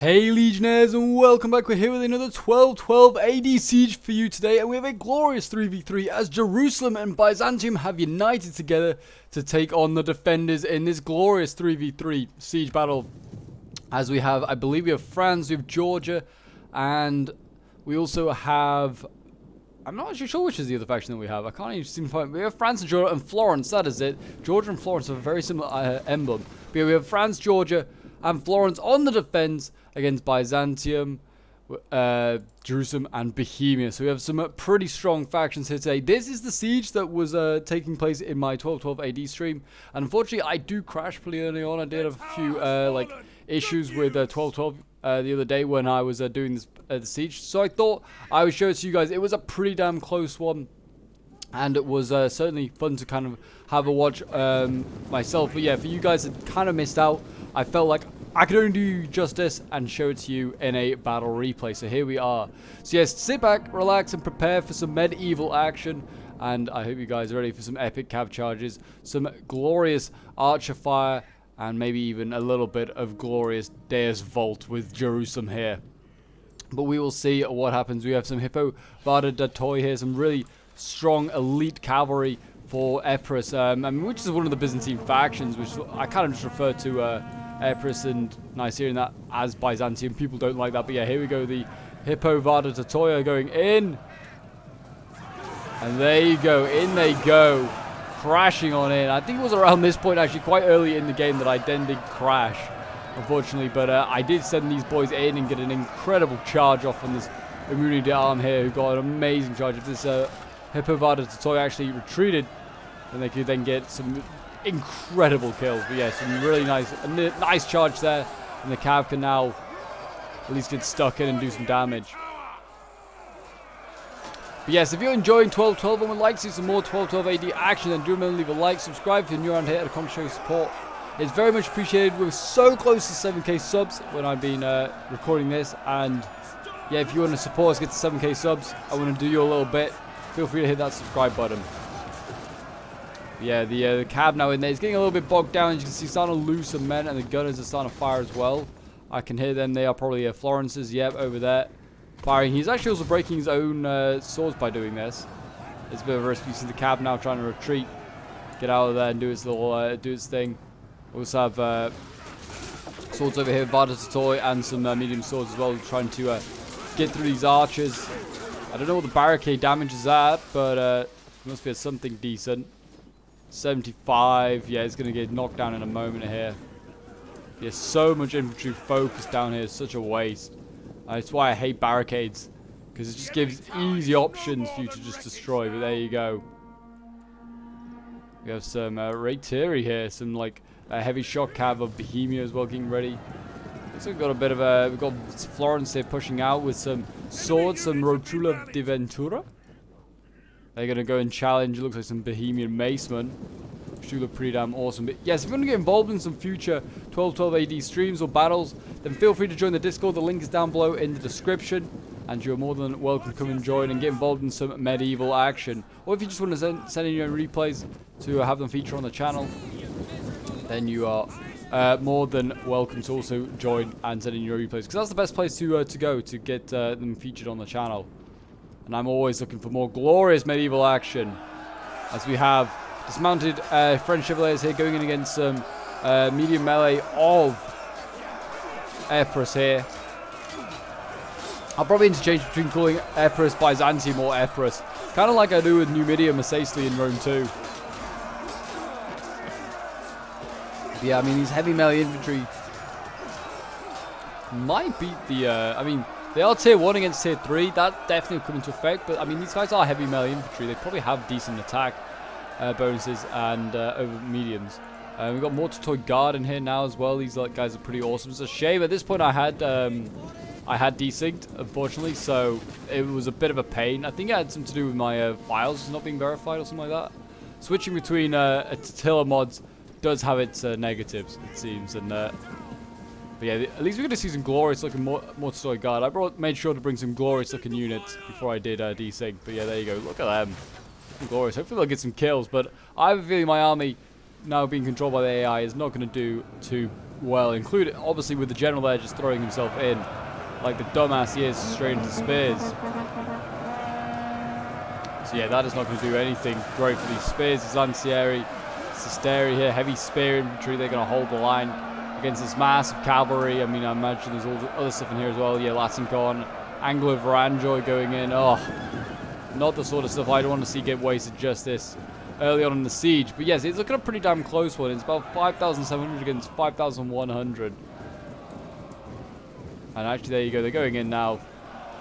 Hey Legionnaires, and welcome back. We're here with another 1212 AD siege for you today, and we have a glorious 3v3 as Jerusalem and Byzantium have united together to take on the defenders in this glorious 3v3 siege battle. As we have, I believe we have France, we have Georgia, and we also have, I'm not actually sure which is the other faction that we have. I can't even seem to find. We have France and Georgia and Florence, that is it. Georgia and Florence have a very similar emblem. But yeah, we have France, Georgia, and Florence on the defense against Byzantium, Jerusalem, and Bohemia. So we have some pretty strong factions here today. This is the siege that was taking place in my 1212 AD stream. And unfortunately, I do crash pretty early on. I did have a few issues with 1212 the other day when I was doing this the siege. So I thought I would show it to you guys. It was a pretty damn close one. And it was certainly fun to kind of have a watch myself. But yeah, for you guys that kind of missed out, I felt like I could only do justice and show it to you in a battle replay. So here we are. So yes, sit back, relax, and prepare for some medieval action. And I hope you guys are ready for some epic cav charges, some glorious archer fire, and maybe even a little bit of glorious Deus Vault with Jerusalem here. But we will see what happens. We have some Hippo Vada Datoi here, some really strong elite cavalry for Epirus, which is one of the Byzantine factions, which I kind of just refer to Epirus and Nicaea and that as Byzantium. People don't like that, but yeah, here we go. The Hippo Vada Tatoya going in, and there you go, in they go, crashing on in. I think it was around this point, actually quite early in the game, that I then did crash, unfortunately, but I did send these boys in and get an incredible charge off on this Immunity d'Armes here, who got an amazing charge. If this Hippo Vada Tatoya actually retreated, and they could then get some incredible kills. But yeah, some really nice charge there, and the cav can now at least get stuck in and do some damage. But yes, if you're enjoying 1212 and would like to see some more 1212 AD action, then do remember to leave a like, subscribe if you're new around here, and a comment, show your support. It's very much appreciated. We're so close to 7k subs when I've been recording this, and yeah, if you want to support us get to 7k subs, I want to do you a little bit, feel free to hit that subscribe button. Yeah, the cab now in there is getting a little bit bogged down. As you can see, starting to lose some men, and the gunners are starting to fire as well. I can hear them. They are probably Florence's. Yep, over there, firing. He's actually also breaking his own swords by doing this. It's a bit of a risk. You see the cab now trying to retreat, get out of there and do its little do its thing. We also have swords over here, Vada Tatoy, and some medium swords as well, trying to get through these archers. I don't know what the barricade damage is at, but it must be something decent. 75, yeah, it's going to get knocked down in a moment here. There's so much infantry focus down here, it's such a waste. That's why I hate barricades, because it just gives easy options for you to just destroy, but there you go. We have some Raiteri here, some like heavy shock cav of Bohemia as well getting ready. Looks like we've got a bit of we've got Florence here pushing out with some swords, some Rotula di Ventura. They're going to go and challenge, it looks like some Bohemian macemen, which do look pretty damn awesome. But yes, if you want to get involved in some future 1212 AD streams or battles, then feel free to join the Discord. The link is down below in the description, and you're more than welcome to come and join and get involved in some medieval action. Or if you just want to send in your own replays to have them feature on the channel, then you are more than welcome to also join and send in your replays, because that's the best place to go to get them featured on the channel. And I'm always looking for more glorious medieval action, as we have dismounted French Chevaliers here going in against some medium melee of Epirus here. I'll probably interchange between calling Epirus Byzantium or Epirus, kind of like I do with Numidia Macesli in Rome 2. But yeah, I mean, these heavy melee infantry might beat the, they are tier 1 against tier 3, that definitely will come into effect, but I mean, these guys are heavy melee infantry, they probably have decent attack bonuses and over mediums. We've got Mortatoy Guard in here now as well. These guys are pretty awesome. It's a shame, at this point I had desynced, unfortunately, so it was a bit of a pain. I think it had something to do with my files not being verified or something like that. Switching between Attila mods does have its negatives, it seems, and but yeah, at least we're going to see some glorious looking Mortatoy Guard. I made sure to bring some glorious looking units before I did desync. But yeah, there you go. Look at them. Glorious. Hopefully they'll get some kills. But I have a feeling my army, now being controlled by the AI, is not going to do too well, including obviously with the general there just throwing himself in like the dumbass he is straight into spears. So yeah, that is not going to do anything great for these spears. Lancieri, Sisteri here, heavy spear infantry. They're going to hold the line against this massive cavalry. I mean, I imagine there's all the other stuff in here as well. Yeah, Latincon, Anglo Varanjoy going in. Oh, not the sort of stuff I don't want to see get wasted just this early on in the siege. But yes, it's looking a pretty damn close one. It's about 5,700 against 5,100. And actually, there you go. They're going in now.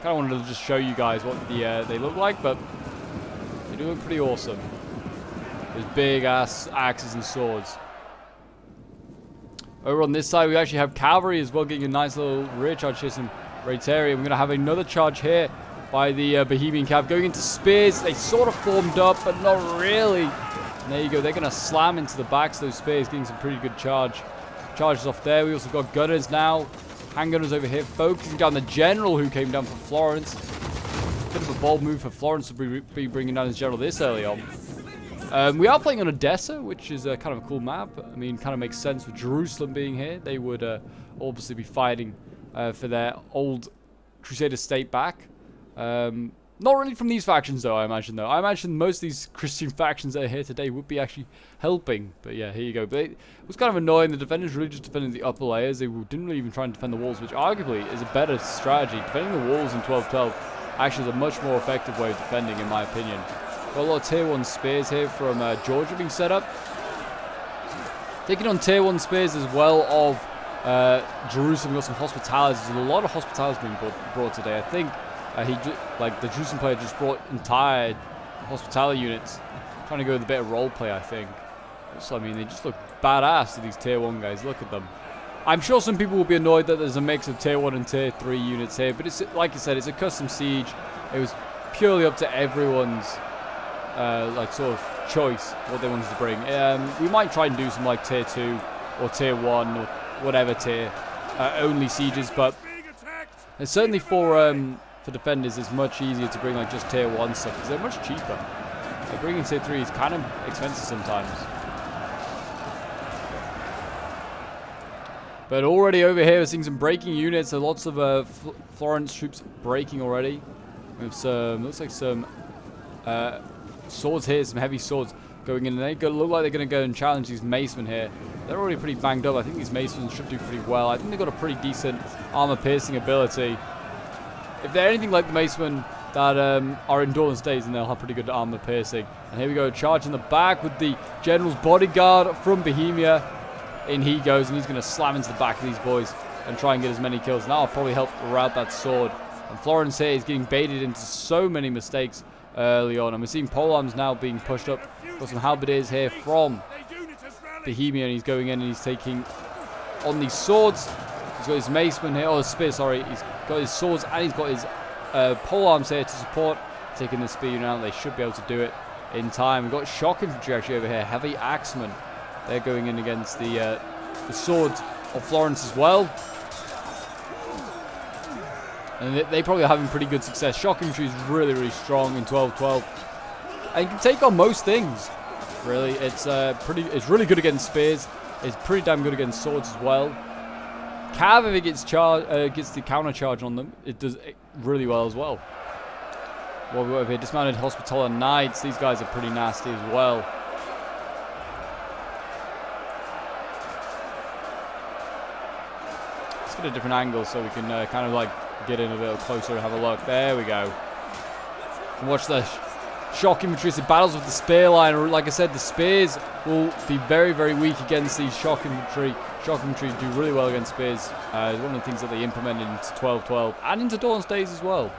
Kind of wanted to just show you guys what they look like, but they do look pretty awesome. There's big ass axes and swords. Over on this side, we actually have cavalry as well, getting a nice little rear charge here. Some Rateria. We're going to have another charge here by the Bohemian Cav going into spears. They sort of formed up, but not really. And there you go. They're going to slam into the backs of those spears, getting some pretty good charges off there. We also got gunners now. Handgunners over here, focusing down the general who came down for Florence. Bit of a bold move for Florence to be bringing down his general this early on. We are playing on Odessa, which is kind of a cool map. I mean, kind of makes sense with Jerusalem being here. They would obviously be fighting for their old Crusader state back. Not really from these factions, though, I imagine, though. I imagine most of these Christian factions that are here today would be actually helping. But yeah, here you go. But it was kind of annoying. The defenders really just defending the upper layers. They didn't really even try and defend the walls, which arguably is a better strategy. Defending the walls in 12-12 actually is a much more effective way of defending, in my opinion. Got a lot of tier 1 spears here from Georgia being set up. Taking on tier 1 spears as well of Jerusalem. We've got some hospitalities. There's a lot of hospitalities being brought today. I think the Jerusalem player just brought entire hospitality units, trying to go with a bit of role play, I think. Also, I mean, they just look badass to these tier 1 guys. Look at them. I'm sure some people will be annoyed that there's a mix of tier 1 and tier 3 units here, but it's like I said, it's a custom siege. It was purely up to everyone's like sort of choice what they wanted to bring. We might try and do some like tier 2 or tier 1 or whatever tier only sieges, but it's certainly for defenders it's much easier to bring like just tier 1 stuff because they're much cheaper. Like bringing tier 3 is kind of expensive sometimes. But already over here we're seeing some breaking units. There's lots of Florence troops breaking already. We have some, looks like some swords here, some heavy swords going in. And they look like they're going to go and challenge these macemen here. They're already pretty banged up. I think these macemen should do pretty well. I think they've got a pretty decent armor piercing ability. If they're anything like the macemen that are in Dawn's days, then they'll have pretty good armor piercing. And here we go, charge in the back with the general's bodyguard from Bohemia. In he goes, and he's going to slam into the back of these boys and try and get as many kills. And that'll probably help rout that sword. And Florence here is getting baited into so many mistakes early on. And we're seeing polearms now being pushed up. Got some halberdiers here from Bohemia, and he's going in and he's taking on these swords. He's got his maceman here, oh, spear, sorry. He's got his swords and he's got his polearms here to support. Taking the spear now, they should be able to do it in time. We've got shock infantry actually over here, heavy axemen. They're going in against the swords of Florence as well. And they probably are having pretty good success. Shock infantry is really, really strong in 12-12. And you can take on most things, really. It's really good against spears. It's pretty damn good against swords as well. Cav, if it gets the counter charge on them, it does really well as well. Well, we're over here, dismounted Hospitaller Knights. These guys are pretty nasty as well. Let's get a different angle so we can kind of like get in a little closer and have a look. There we go. And watch the shock infantry. It battles with the spear line. Like I said, the spears will be very, very weak against these shock infantry. Shock infantry do really well against spears. It's one of the things that they implemented into 12-12 and into Dawn's days as well.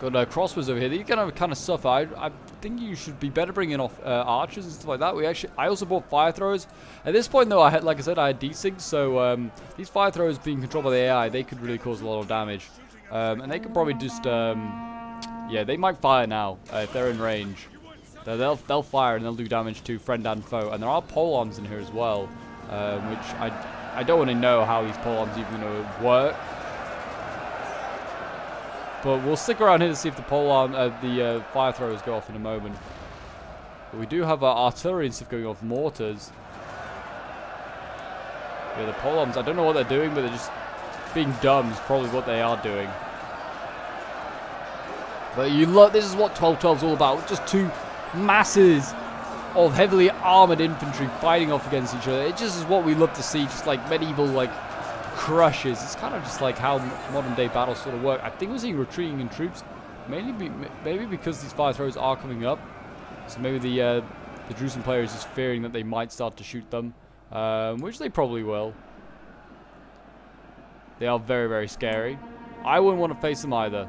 Got crossbows over here. They're gonna kind of suffer. I think you should be better bringing off archers and stuff like that. I also bought fire throwers. At this point, though, like I said, I had these things. So these fire throwers being controlled by the AI, they could really cause a lot of damage. And they could probably just, yeah, they might fire now if they're in range. They'll fire and they'll do damage to friend and foe. And there are polearms in here as well, which I don't want to know how these polearms even going to work. But we'll stick around here to see if the the fire throwers go off in a moment. But we do have artillery and stuff going off, mortars. Yeah, the polearms, I don't know what they're doing, but they're just being dumb is probably what they are doing. But you look, this is what 1212 is all about. Just two masses of heavily armored infantry fighting off against each other. It just is what we love to see, just like medieval like crushes. It's kind of just like how modern day battles sort of work. I think we're seeing retreating in troops, maybe because these fire throws are coming up. So maybe the Jerusalem player is just fearing that they might start to shoot them, which they probably will. They are very, very scary. I wouldn't want to face them either.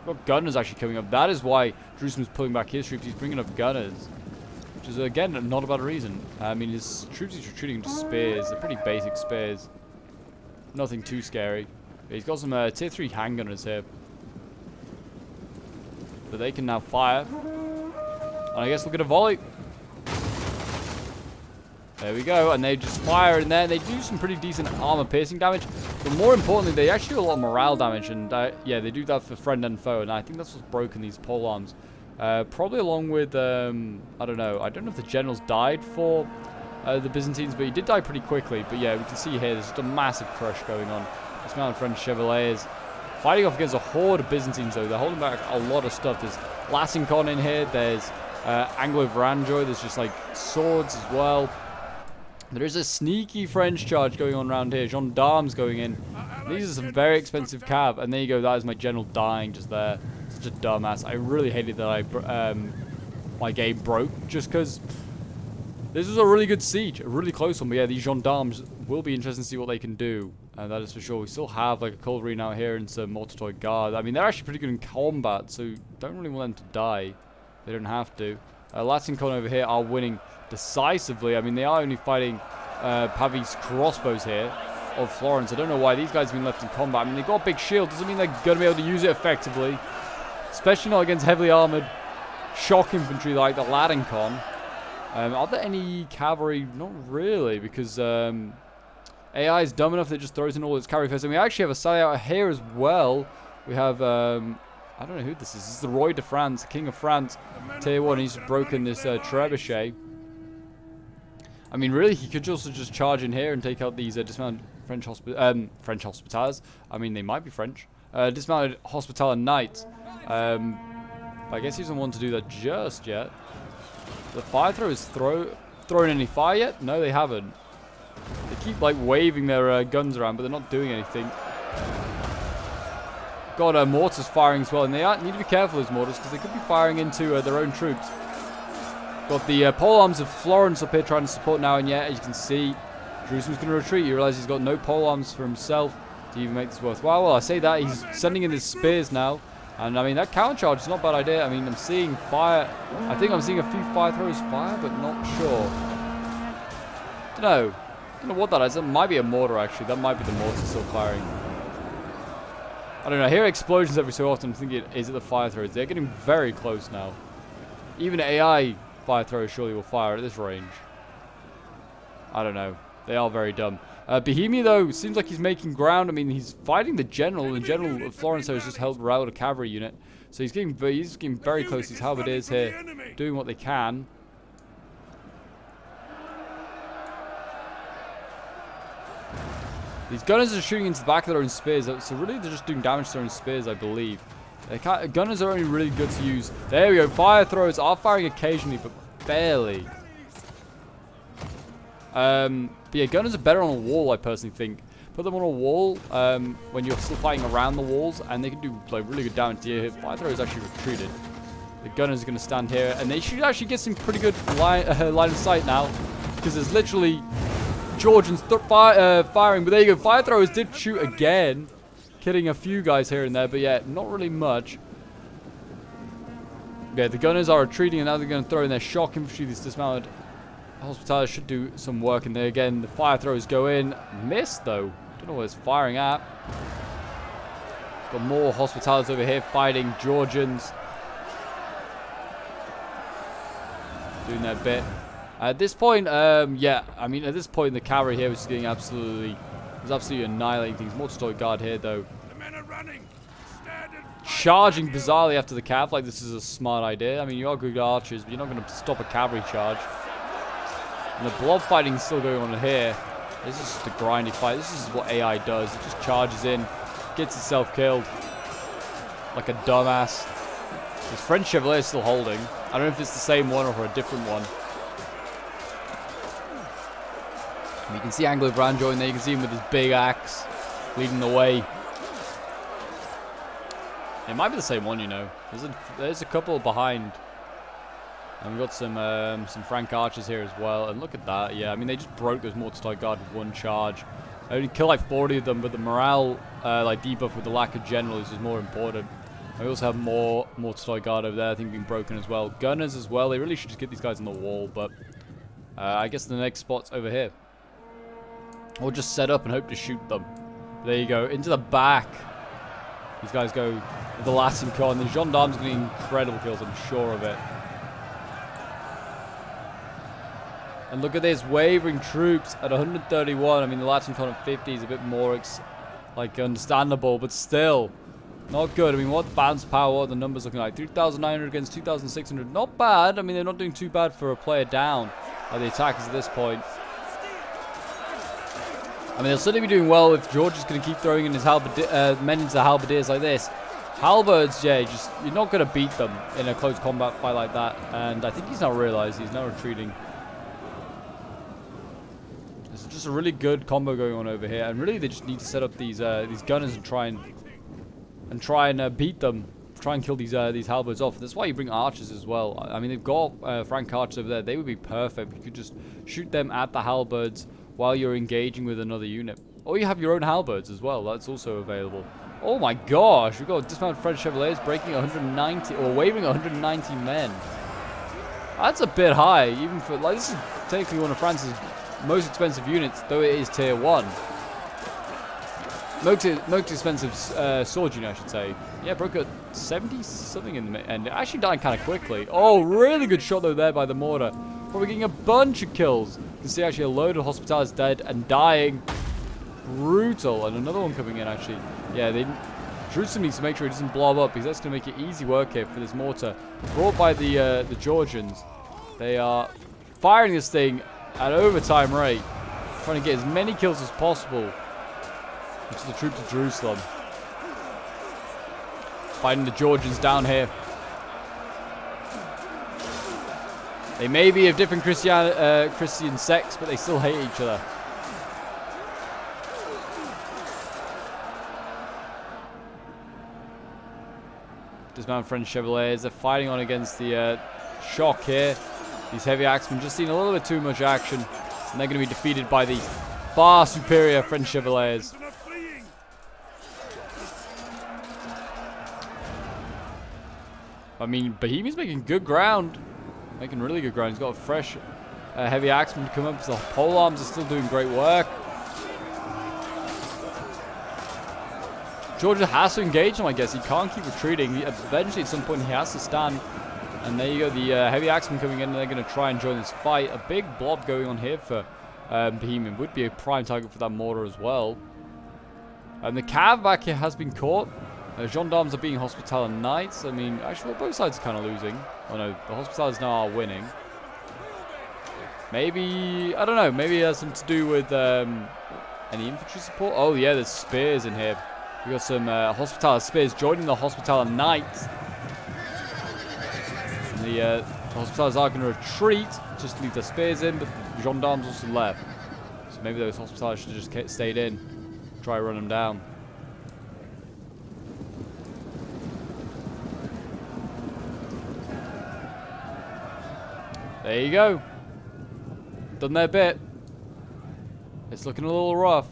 We've got gunners actually coming up. That is why Jerusalem's pulling back his troops. He's bringing up gunners, which is, again, not a bad reason. I mean, his troops he's retreating into spears. They're pretty basic spears. Nothing too scary. He's got some tier 3 handgunners here. So they can now fire. And I guess we'll get a volley. There we go, and they just fire in there. They do some pretty decent armor-piercing damage, but more importantly, they actually do a lot of morale damage, and yeah, they do that for friend and foe, and I think that's what's broken these polearms. Probably along with, I don't know if the generals died for the Byzantines, but he did die pretty quickly. But yeah, we can see here, there's just a massive crush going on. Dismounted French chevaliers fighting off against a horde of Byzantines, though. They're holding back a lot of stuff. There's Lassincon in here, there's Anglo-Varanjoy, there's just like swords as well. There is a sneaky French charge going on around here. Gendarmes going in. These are some very expensive cav. And there you go. That is my general dying just there. Such a dumbass. I really hated that my game broke. Just because this was a really good siege. A really close one. But yeah, these gendarmes will be interesting to see what they can do. That is for sure. We still have like a cavalry now here and some mortar guard. I mean, they're actually pretty good in combat. So don't really want them to die. They don't have to. Latsincon over here are winning decisively. I mean, they are only fighting Pavi's crossbows here of Florence. I don't know why these guys have been left in combat. I mean, they've got a big shield. Doesn't mean they're going to be able to use it effectively. Especially not against heavily armored shock infantry like the Ladincon. Are there any cavalry? Not really, because AI is dumb enough that it just throws in all its cavalry first. And we actually have a sally out here as well. We have... I don't know who this is. This is the Roi de France, the King of France, tier 1. He's broken this trebuchet. I mean, really, he could also just charge in here and take out these dismounted French hospitals. I mean, they might be French. Dismounted hospitaller knights. But I guess he doesn't want to do that just yet. The fire throwers thrown any fire yet? No, they haven't. They keep like waving their guns around, but they're not doing anything. Got mortars firing as well, and they need to be careful as mortars because they could be firing into their own troops. Got the polearms of Florence up here trying to support now, and yet, as you can see, Jerusalem's going to retreat. You realize he's got no polearms for himself to even make this worthwhile. Well, I say that, he's sending in his spears now, and I mean, that counter charge is not a bad idea. I mean, I'm seeing fire. I think I'm seeing a few fire throwers fire, but not sure. Don't know what that is. That might be a mortar, actually. That might be the mortar still firing. I don't know. I hear explosions every so often. I'm thinking, is it the fire throwers? They're getting very close now. Even AI fire throwers surely will fire at this range. I don't know. They are very dumb. Bohemia, though, seems like he's making ground. I mean, he's fighting the general. The general of Florence has just helped rout a cavalry unit. So he's getting very close. These halberdiers here doing what they can. These gunners are shooting into the back of their own spears, so really they're just doing damage to their own spears, I believe. Gunners are only really good to use. There we go, fire throwers are firing occasionally, but barely. But yeah, gunners are better on a wall, I personally think. Put them on a wall when you're still fighting around the walls, and they can do like really good damage. Yeah, fire throwers actually retreated. The gunners are going to stand here, and they should actually get some pretty good line of sight now, because there's literally Georgians firing. But there you go, fire throwers did shoot again, killing a few guys here and there, but yeah, not really much. Yeah, the gunners are retreating, and now they're going to throw in their shock infantry. These dismounted hospitals should do some work, and there again, the fire throwers go in. Missed though. Don't know what it's firing at. Got more hospitals over here fighting Georgians. Doing their bit. At this point, yeah, I mean, at this point, the cavalry here was getting absolutely annihilating things. Mortar guard here, though. The men are running. Charging bizarrely after the cav, like this is a smart idea. I mean, you are good archers, but you're not going to stop a cavalry charge. And the blob fighting is still going on here. This is just a grindy fight. This is what AI does. It just charges in, gets itself killed like a dumbass. This French Chevalier is still holding. I don't know if it's the same one or a different one. You can see Anglo join there. You can see him with his big axe leading the way. It might be the same one, you know. There's a couple behind. And we've got some Frank archers here as well. And look at that. Yeah, I mean, they just broke those Mortis Guard with one charge. I only killed like 40 of them, but the morale like debuff with the lack of generals is more important. We also have more Mortis Guard over there, I think, being broken as well. Gunners as well. They really should just get these guys on the wall, but I guess the next spot's over here. Or just set up and hope to shoot them. There you go. Into the back. These guys go with the Latin con. The gendarmes are getting incredible kills, I'm sure of it. And look at this. Wavering troops at 131. I mean, the Latin con at 50 is a bit more understandable, but still not good. I mean, what the balance power, what are the numbers looking like? 3,900 against 2,600. Not bad. I mean, they're not doing too bad for a player down by the attackers at this point. I mean, they'll certainly be doing well if George is going to keep throwing in his men into halberdiers like this. Halberds, yeah, you're not going to beat them in a close combat fight like that. And I think he's now realized he's now retreating. There's just a really good combo going on over here, and really they just need to set up these gunners and try and beat them. Try and kill these halberds off. That's why you bring archers as well. I mean, they've got Frank archers over there. They would be perfect. You could just shoot them at the halberds while you're engaging with another unit. Or you have your own halberds as well. That's also available. Oh my gosh, we've got dismounted French Chevaliers breaking 190, or waving 190 men. That's a bit high, even for, like, this is technically one of France's most expensive units, though it is tier 1. Most expensive sword unit, I should say. Yeah, broke at 70 something in the end. It actually died kind of quickly. Oh, really good shot though there by the mortar. Probably getting a bunch of kills. You can see actually a load of hospitals dead and dying. Brutal. And another one coming in actually. Yeah, Jerusalem needs to make sure it doesn't blow up, because that's going to make it easy work here for this mortar. Brought by the Georgians. They are firing this thing at overtime rate. Trying to get as many kills as possible. Which is the troops of Jerusalem. Fighting the Georgians down here. They may be of different Christian sects, but they still hate each other. Dismounted French Chevaliers. They're fighting on against the shock here. These heavy axemen just seen a little bit too much action. And they're going to be defeated by the far superior French Chevaliers. I mean, Bohemian's making good ground. Making really good ground. He's got a fresh heavy axeman to come up. So the pole arms are still doing great work. Georgia has to engage him, I guess. He can't keep retreating. Eventually, at some point, he has to stand. And there you go. The heavy axemen coming in, and they're going to try and join this fight. A big blob going on here for Bohemian. Would be a prime target for that mortar as well. And the cav back here has been caught. Gendarmes are being Hospitaller Knights. I mean, actually, both sides are kind of losing. Oh no, the Hospitallers now are winning. Maybe, I don't know, maybe it has something to do with any infantry support. Oh yeah, there's spears in here. We got some Hospitaller spears joining the Hospitaller Knights. And the Hospitallers are going to retreat, just leave their spears in, but the Gendarmes also left. So maybe those Hospitallers should have just stayed in, try to run them down. There you go. Done their bit. It's looking a little rough.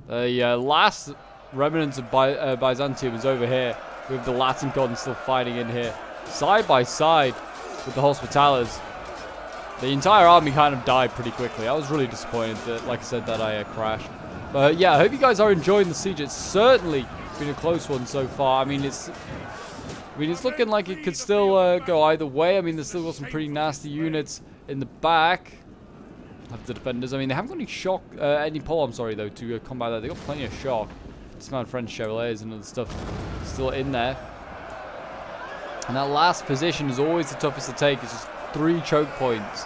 The last remnants of Byzantium is over here, with the Latin gods still fighting in here, side by side with the Hospitallers. The entire army kind of died pretty quickly. I was really disappointed that, like I said, that I crashed. But yeah, I hope you guys are enjoying the siege. It's certainly been a close one so far. I mean, it's looking like it could still go either way. I mean, there's still got some pretty nasty units in the back of the defenders. I mean, they haven't got any shock, any pole, I'm sorry, though, to combat that. They've got plenty of shock. Dismounted French Chevaliers and other stuff still in there. And that last position is always the toughest to take. It's just 3 choke points.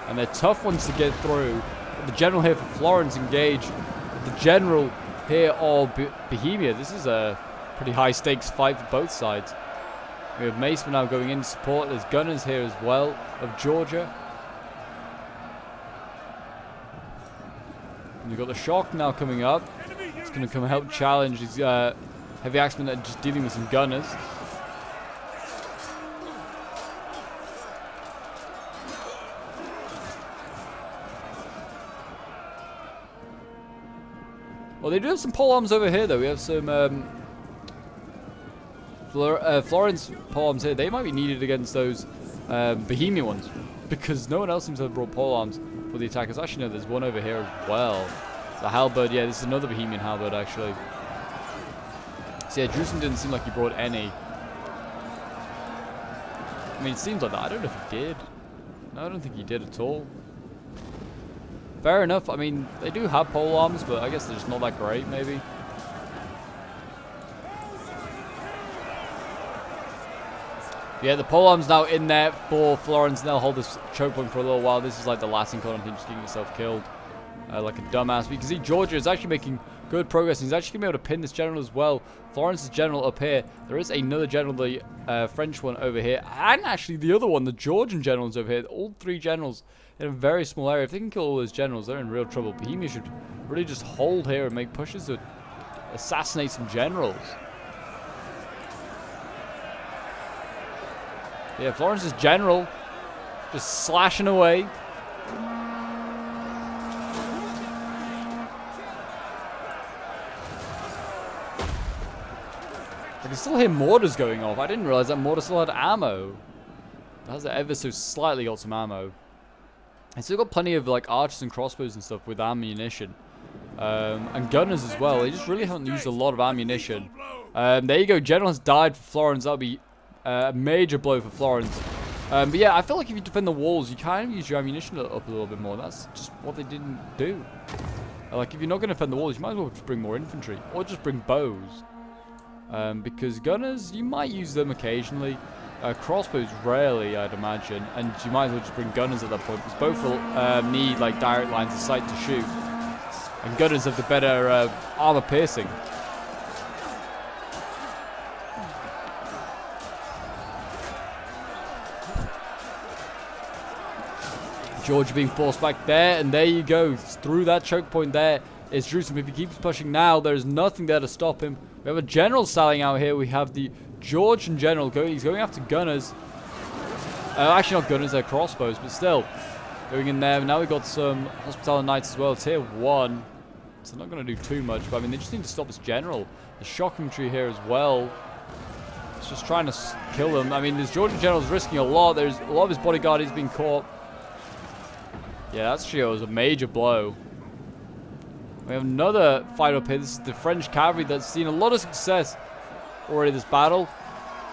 And they're tough ones to get through. The general here for Florence engage the general here of Bohemia. This is a pretty high stakes fight for both sides. We have Maceman now going in to support. There's gunners here as well of Georgia. And you've got the shock now coming up. It's going to come help challenge these heavy axemen that are just dealing with some gunners. Well, they do have some pole arms over here, though. We have some Florence pole arms here. They might be needed against those Bohemian ones, because no one else seems to have brought pole arms for the attackers. Actually, no, there's one over here as well. It's a halberd. Yeah, this is another Bohemian halberd, actually. So, yeah, Jerusalem didn't seem like he brought any. I mean, it seems like that. I don't know if he did. No, I don't think he did at all. Fair enough. I mean, they do have pole arms, but I guess they're just not that great, maybe. Yeah, the pole arm's now in there for Florence, and they'll hold this choke point for a little while. This is like the last thing, I think, just getting yourself killed like a dumbass. But you can see Georgia is actually making good progress. He's actually going to be able to pin this general as well. Florence's general up here. There is another general, the French one over here, and actually the other one, the Georgian general, is over here. All three generals in a very small area. If they can kill all those generals, they're in real trouble. Bohemia should really just hold here and make pushes to assassinate some generals. Yeah, Florence's general just slashing away. I can still hear mortars going off. I didn't realize that mortar still had ammo. It has ever so slightly got some ammo. It's still got plenty of like archers and crossbows and stuff with ammunition. And gunners as well. They just really haven't used a lot of ammunition. There you go. General has died for Florence. That'll be a major blow for Florence. But yeah, I feel like if you defend the walls, you kind of use your ammunition up a little bit more. That's just what they didn't do. Like, if you're not going to defend the walls, you might as well just bring more infantry. Or just bring bows. Because gunners, you might use them occasionally. Crossbows, rarely, I'd imagine. And you might as well just bring gunners at that point. Because both will need, like, direct lines of sight to shoot. And gunners have the better armor piercing. Georgia being forced back there, and there you go. Through that choke point there is Jerusalem. If he keeps pushing now, there's nothing there to stop him. We have a general sallying out here. We have the Georgian general going. He's going after gunners. Actually, not gunners, they're crossbows, but still. Going in there. Now we've got some Hospitaller Knights as well. Tier 1. So not going to do too much, but I mean, they just need to stop this general. The shock infantry here as well. It's just trying to kill them. I mean, this Georgian general is risking a lot. There's a lot of his bodyguard is being caught. Yeah, that shows a major blow. We have another fight up here. This is the French cavalry that's seen a lot of success already this battle.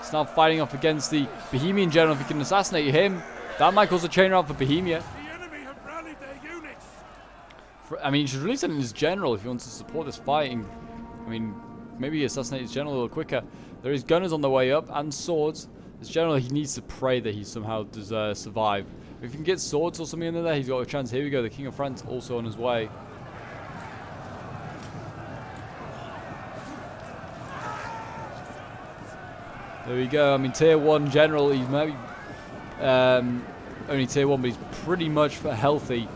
It's now fighting off against the Bohemian general. If he can assassinate him, that might cause a chain rout for Bohemia. The enemy have rallied their units. I mean, he should really send in his general if he wants to support this fighting. I mean, maybe assassinate his general a little quicker. There is gunners on the way up and swords. This general, he needs to pray that he somehow does survive. If he can get swords or something in there, he's got a chance. Here we go. The King of France also on his way. There we go. I mean, tier 1 general. He's maybe only tier 1, but he's pretty much healthy.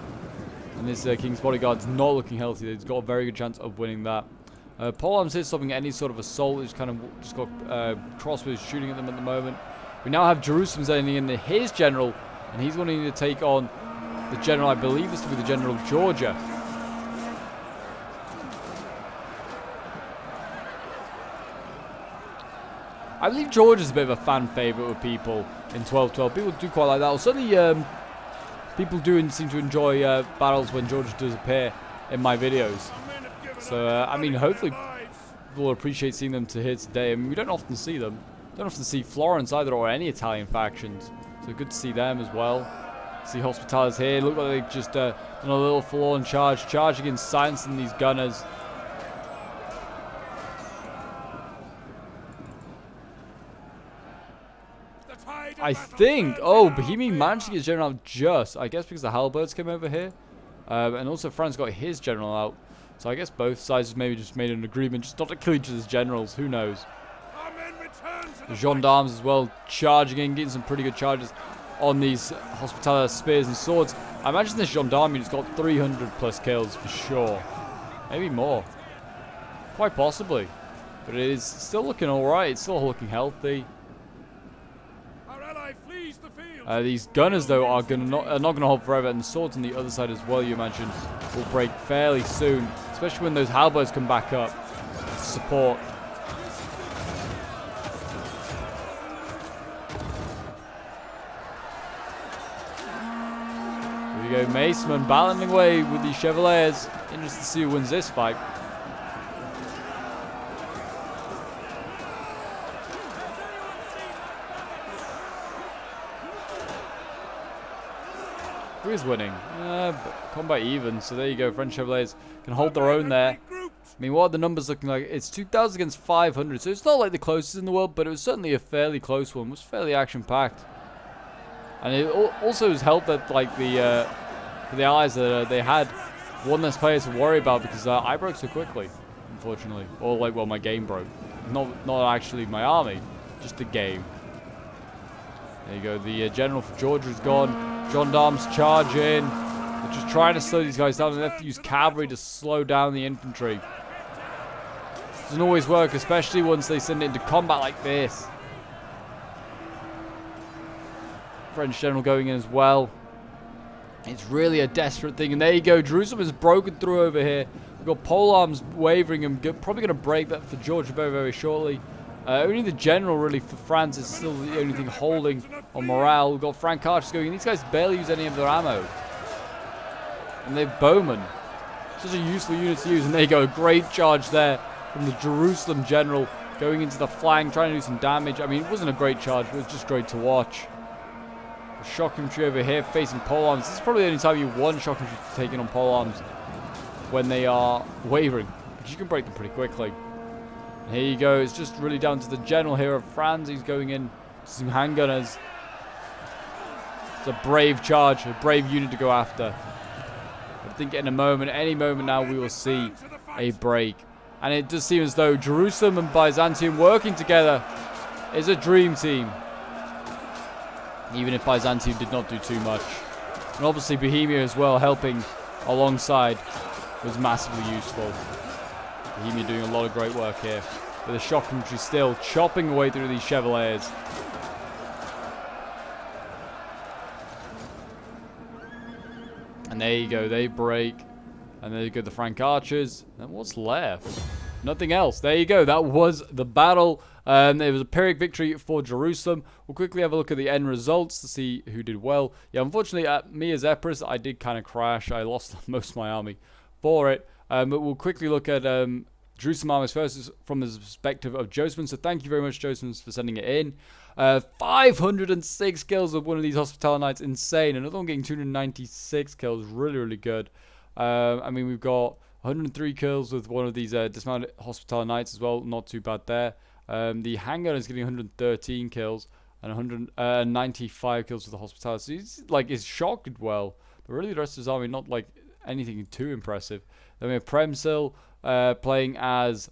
And this King's bodyguard's not looking healthy. He's got a very good chance of winning that. Polearm's here stopping any sort of assault. He's kind of just got crossbows shooting at them at the moment. We now have Jerusalem sending in his general, and he's wanting to take on the general, I believe this to be the general of Georgia. I believe Georgia's a bit of a fan favourite with people in 12-12. People do quite like that. Well, certainly people do seem to enjoy battles when Georgia does appear in my videos. So, I mean, hopefully people will appreciate seeing them here today. I mean, we don't often see them. Don't often see Florence either, or any Italian factions. So good to see them as well. See Hospitallers here. Look like they've just done a little full-on charge. Charge against silencing these gunners. I think, oh, Bohemian managed to get General just, I guess because the halberds came over here. And also France got his general out. So I guess both sides maybe just made an agreement just not to kill each other's generals. Who knows? Our men return to The the gendarmes as well charging in, getting some pretty good charges on these Hospitaller spears and swords. I imagine this gendarme unit's got 300 plus kills for sure. Maybe more. Quite possibly. But it is still looking alright. It's still looking healthy. Our ally flees the field. These gunners, though, are not going to hold forever. And the swords on the other side as well, you imagine, will break fairly soon. Especially when those halberds come back up to support. Here we go, Maceman battling away with these Chevaliers. Interested to see who wins this fight. Who is winning? Combat even, so there you go. French Chevaliers can hold their own there. I mean, what are the numbers looking like? It's 2,000 against 500, so it's not like the closest in the world, but it was certainly a fairly close one. It was fairly action-packed. And it also has helped that, like, for the allies that they had one less player to worry about because I broke so quickly, unfortunately. Or, like, well, my game broke. Not actually my army, just the game. There you go. The general for Georgia is gone. Gendarmes charge in. They're just trying to slow these guys down, and they have to use cavalry to slow down the infantry. Doesn't always work, especially once they send it into combat like this. French general going in as well. It's really a desperate thing, and there you go. Jerusalem is broken through over here. We've got pole arms wavering, and probably going to break that for Georgia very, very shortly. Only the general, really, for France is still the only thing holding on morale. We've got Frank archers going, and these guys barely use any of their ammo. And they're bowmen. Such a useful unit to use, and there you go. A great charge there from the Jerusalem general going into the flank, trying to do some damage. I mean, it wasn't a great charge, but it was just great to watch. The shock infantry over here facing pole arms. This is probably the only time you want shock infantry to take in on pole arms when they are wavering, because you can break them pretty quickly. And here you go. It's just really down to the general here of France. He's going in to some handgunners. It's a brave charge, a brave unit to go after. I think in a moment, any moment now, we will see a break. And it does seem as though Jerusalem and Byzantium working together is a dream team. Even if Byzantium did not do too much. And obviously Bohemia as well, helping alongside, was massively useful. Bohemia doing a lot of great work here. With the shock infantry still chopping away through these Chevaliers. And there you go, they break. And there you go, the Frank archers. And what's left? Nothing else. There you go, that was the battle. It was a Pyrrhic victory for Jerusalem. We'll quickly have a look at the end results to see who did well. Yeah, unfortunately, me as Empress, I did kind of crash. I lost most of my army for it. But we'll quickly look at Jerusalem armies first from the perspective of Joseph. So thank you very much, Joseph, for sending it in. 506 kills of one of these Hospitaller Knights. Insane. Another one getting 296 kills. Really, really good. I mean, we've got 103 kills with one of these dismounted Hospitaller Knights as well. Not too bad there. The handgun is getting 113 kills and 195 kills with the Hospitaller. So he's like, his shock did well, but really the rest of his army not like anything too impressive. Then we have Premsil playing as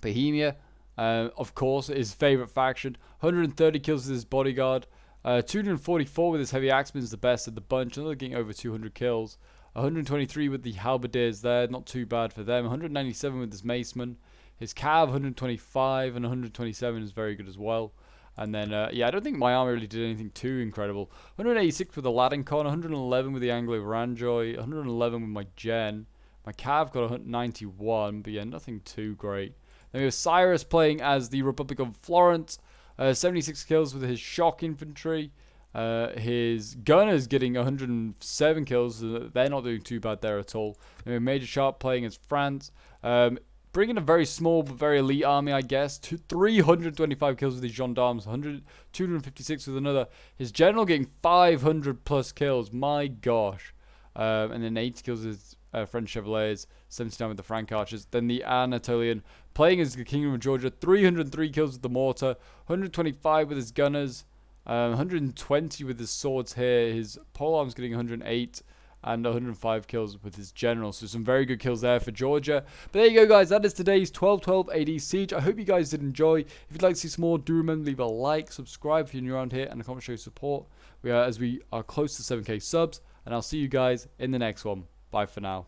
Bohemia, of course, his favorite faction. 130 kills with his bodyguard, 244 with his heavy axeman is the best of the bunch. Another getting over 200 kills. 123 with the halberdiers there, not too bad for them. 197 with his maceman. His cav 125 and 127 is very good as well. And then, yeah, I don't think my army really did anything too incredible. 186 with the Ladincon, 111 with the Anglo-Varanjoy, 111 with my Gen. My cav got 91, but yeah, nothing too great. Then we have Cyrus playing as the Republic of Florence. 76 kills with his shock infantry. His gunners getting 107 kills. So they're not doing too bad there at all. Then we have Major Sharp playing as France. Bringing a very small but very elite army, I guess. 325 kills with his gendarmes. 256 with another. His general getting 500 plus kills. My gosh. And then 80 kills with French Chevaliers. 79 with the Frank archers. Then the Anatolian playing as the Kingdom of Georgia. 303 kills with the mortar. 125 with his gunners. 120 with his swords here. His polearms getting 108. and 105 kills with his general. So some very good kills there for Georgia. But there you go, guys. That is today's 1212 AD Siege. I hope you guys did enjoy. If you'd like to see some more, do remember to leave a like, subscribe if you're new around here, and a comment show your support. As we are close to 7k subs. And I'll see you guys in the next one. Bye for now.